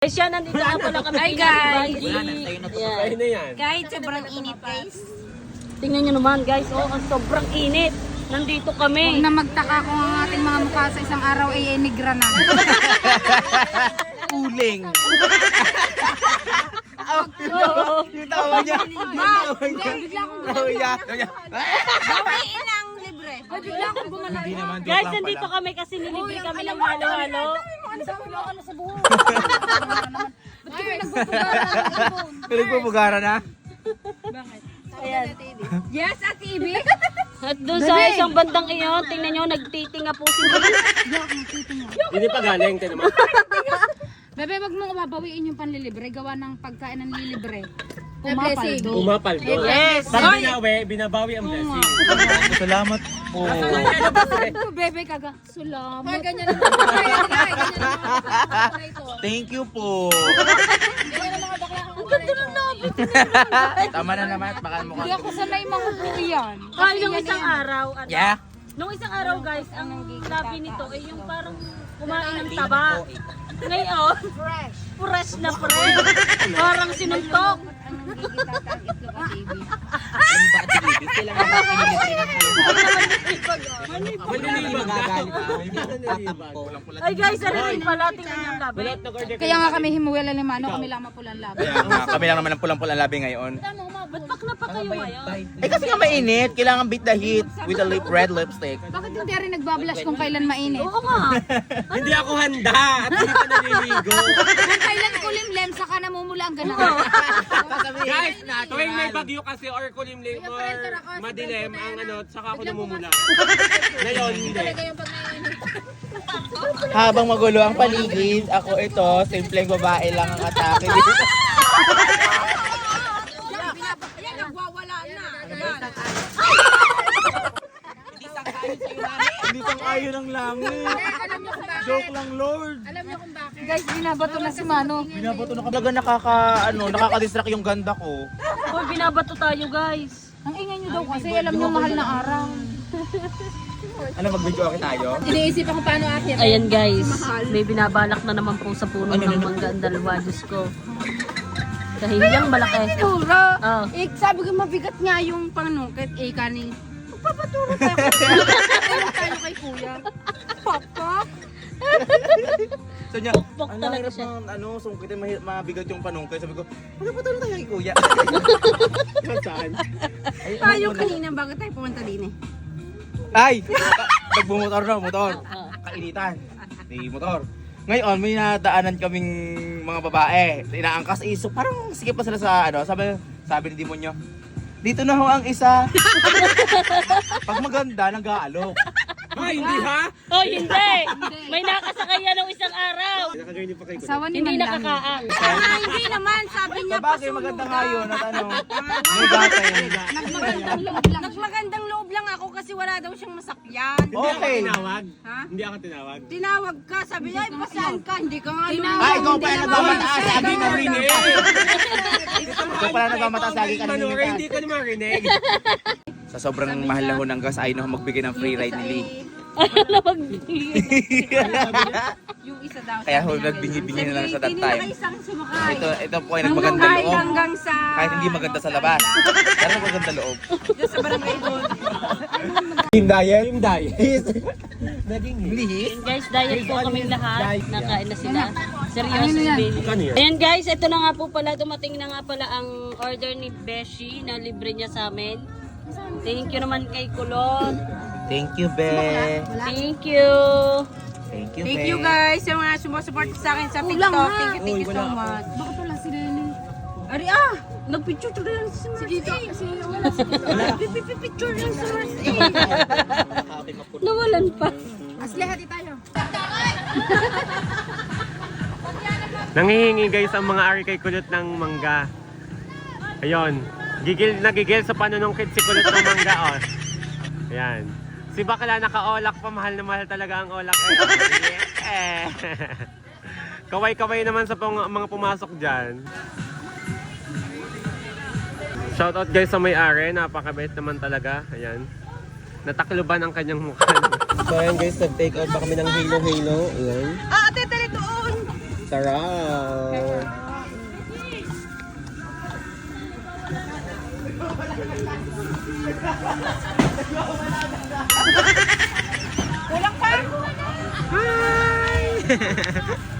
Guys, yan, nandito na pala kami. Hi, guys. Yan. na yan. Kahit sobrang init guys. Tingnan nyo naman guys, oh, ang sobrang init. Nandito Huwag kami. na magtaka kung ang ating mga mukha sa isang araw ay nigra na. Uling. Oo. Yung tawa niya. Yung tawa niya. Bigla akong Tawa niya. bawiin ang libre. Bigla akong bumala. Hindi naman. Guys, nandito kami kasi nilibre kami ng halo-halo. Ano sa buhok? Ba't kami nagbubugaran? Pinagpupugara na. Ayan. Yes, Ate Ibi? At doon sa isang bandang iyon, tingnan nyo, nagtitinga po si Mili. Hindi pa galing. Ito naman. Bebe, wag mong babawiin yung panlilibre. Gawa ng pagkain ng lilibre. Pumapaldo. Umapal doon. Yes. Pag binawi, binabawi ang blessing. Salamat po. Bebe, kaga. Salamat. Ganyan Thank you po. Ang ganda ng labi. Tama na naman. Baka mo Hindi ako sanay makupo yan. Ah, yung isang araw, ano? Yeah. Nung isang araw guys, ang labi nito ay yung parang kumain ng taba. Ngayon, fresh na fresh. Parang sinuntok. Ay guys, ano rin pala, tingnan niyo ang labi. Kaya nga kami himuwela ni Mano, kami lang mapulang labi. Kami lang naman ang pulang-pulang labi ngayon. Ba't bakla pa kayo ngayon? Eh kasi nga mainit, kailangan beat the heat with a red lipstick. Bakit hindi rin nagbablush kung kailan mainit? Oo nga. Hindi ako handa at hindi pa naliligo. Kung kailan kulimlem, saka namumula ang ganun. Guys, tuwing may bagyo kasi or kulimlim or madilim ang ano, saka ako namumula. Ngayon, hindi. Habang magulo ang paligid, ako ito, simpleng babae lang ang atake dito. Ayan, nagwawala na. Hindi sang ayo ng langit. Joke lang, Lord. Alam niyo kung bakit? Guys, binabato na si Mano. Binabato na talaga nakaka-distract yung ganda ko. Hoy, binabato tayo guys. Ang ingay niyo daw kasi alam niyo mahal na araw. Ano, mag-video okay tayo? Iniisip ako paano akit. Ayan guys, may binabalak na naman po sa puno ng mangga ang dalawa. Diyos ko. Kahiyang malaki. Tura. Oh. Eh, sabi ko mabigat nga yung panukit. Eh, kani. Magpapaturo tayo. Ayun tayo kay kuya. Papa. So niya, Pukpok ang talaga hirap siya. ng sungkitin, mabigat yung panungkay. Sabi ko, magpapatulong tayo kay kuya. Saan? Tayo kanina bago tayo pumunta din eh. Ay! Nagbumotor na, motor. Kainitan. Di motor. Ngayon, may nadaanan kaming mga babae. Inaangkas iso. Parang sikip pa sila sa ano. Sabi ni demonyo, dito na ho ang isa. Pag maganda, nag-aalok. Ay, hindi ha? Oh, hindi. May nakasakay yan nung isang araw. Nakagawin niyo pa kay Asawa ni Hindi Mandang. nakakaang. Hindi naman, sabi niya Sabagay, maganda nga yun. At ano, may gatay. Nagmagandang loob lang. Nagmagandang loob lang ako kasi wala daw siyang masakyan. Okay. tinawag. Ha? Hindi ako tinawag. Tinawag ka, sabi niya, ay pasaan ka, hindi ka nga Ay, ikaw pa yung nagmamataas. Sabi mo rin eh. Ito Ikaw pala nagmamataas lagi ka Manore, nangingita. hindi ko na marinig. Sa sobrang mahal na ho ng gas, ayaw na ho magbigay ng free ride ni Lee. Ano magbigay? Yung isa daw. Kaya ho, nagbingi-bingi na lang sa that time. Isang sumakay. Ito po ay nagmaganda loob. Hanggang sa... Kahit hindi maganda sa labas. Pero maganda loob. Diyan sa barangay doon. Team diet? Team diet. Naging Lihis? Guys, diet po kaming lahat. Nakain na sila. Seryoso Ano si yan? Baby. Kanina. Ayan guys, ito na nga po pala. Dumating na nga pala ang order ni Beshi na libre niya sa amin. Thank you naman kay Kulot. Thank you, Be. Thank you. Thank you, Thank Be. you guys sa mga sumusupport sa akin sa TikTok. Thank you so much. Bakit wala si Lenny? Ari nagpicture to lang si Mars. Sige, picture lang si Mars. Nawalan pa. Asli, hati tayo. Nangihingi guys ang mga ari kay Kulot ng mangga. Ayun. Nagigil sa panunungkit si Kulot ng mangga, oh. Ayan. Si Bakla naka-olak pa, mahal na mahal talaga ang olak. Eh. Kaway-kaway naman sa mga pumasok dyan. Shoutout guys sa may-ari, napakabait naman talaga. Ayan. Natakluban ang kanyang mukha. So ayan guys, nag-take out pa kami ng Halo. Ayan. Ate, tali doon. Charot. Kulang pa? Hi!